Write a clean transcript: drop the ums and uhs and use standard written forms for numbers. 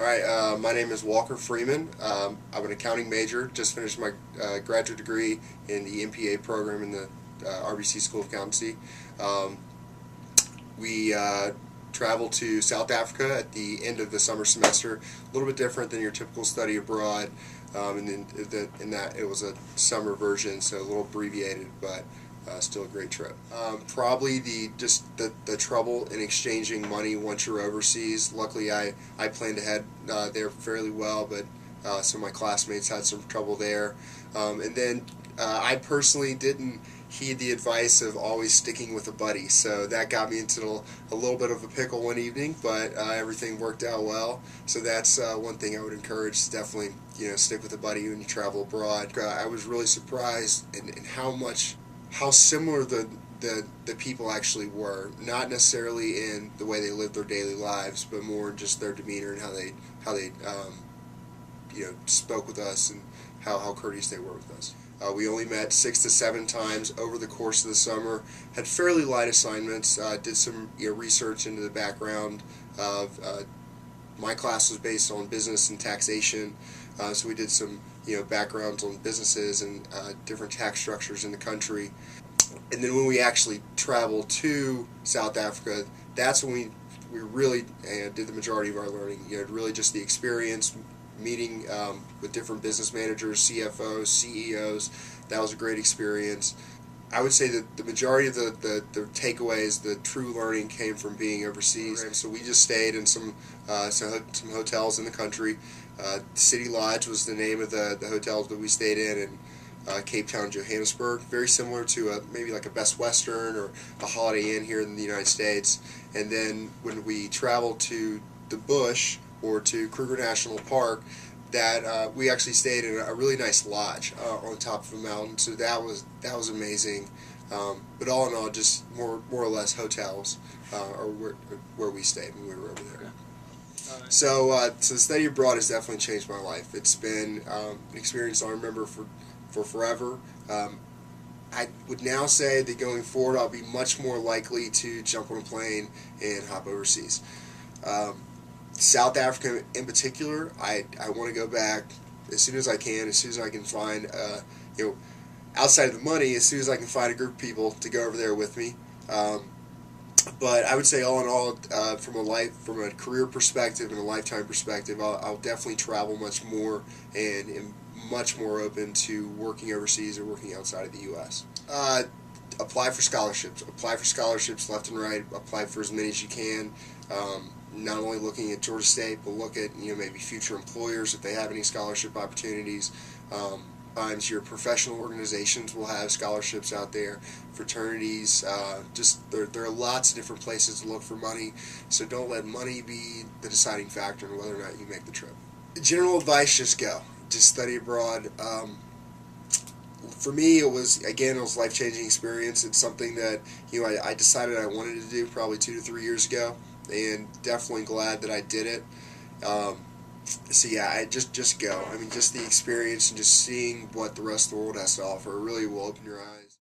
All right, my name is Walker Freeman. I'm an accounting major. Just finished my graduate degree in the MPA program in the RBC School of Accountancy. Um, we traveled to South Africa at the end of the summer semester. A little bit different than your typical study abroad. In that it was a summer version, so a little abbreviated, but still a great trip. Probably the trouble in exchanging money once you're overseas. Luckily, I planned ahead there fairly well, but some of my classmates had some trouble there. And then I personally didn't heed the advice of always sticking with a buddy, so that got me into a little bit of a pickle one evening, but everything worked out well. So that's one thing I would encourage, is definitely stick with a buddy when you travel abroad. I was really surprised in how similar the people actually were, not necessarily in the way they lived their daily lives, but more just their demeanor and how they spoke with us, and how courteous they were with us. We only met 6 to 7 times over the course of the summer. Had fairly light assignments. Did some research into the background of my class was based on business and taxation, so we did some backgrounds on businesses and different tax structures in the country. And then when we actually traveled to South Africa, that's when we really did the majority of our learning. Really just the experience, meeting with different business managers, CFOs, CEOs. That was a great experience. I would say that the majority of the takeaways, the true learning, came from being overseas. So we just stayed in some hotels in the country. City Lodge was the name of the hotels that we stayed in Cape Town, Johannesburg. Very similar to maybe like a Best Western or a Holiday Inn here in the United States. And then when we traveled to the bush or to Kruger National Park, that we actually stayed in a really nice lodge on top of a mountain. So that was amazing. But all in all, just more or less hotels where we stayed when we were over there. So the study abroad has definitely changed my life. It's been an experience I'll remember for forever. I would now say that going forward, I'll be much more likely to jump on a plane and hop overseas. South Africa in particular, I want to go back as soon as I can, as soon as I can find, outside of the money, as soon as I can find a group of people to go over there with me. But I would say all in all, from a career perspective and a lifetime perspective, I'll definitely travel much more and am much more open to working overseas or working outside of the U.S. Apply for scholarships. Apply for scholarships left and right. Apply for as many as you can. Not only looking at Georgia State, but look at maybe future employers if they have any scholarship opportunities. Sometimes your professional organizations will have scholarships out there, fraternities. There are lots of different places to look for money. So don't let money be the deciding factor in whether or not you make the trip. General advice: just go. Just study abroad. For me, it was a life-changing experience. It's something that I decided I wanted to do probably 2 to 3 years ago, and definitely glad that I did it. So yeah, I just go. I mean, just the experience and just seeing what the rest of the world has to offer really will open your eyes.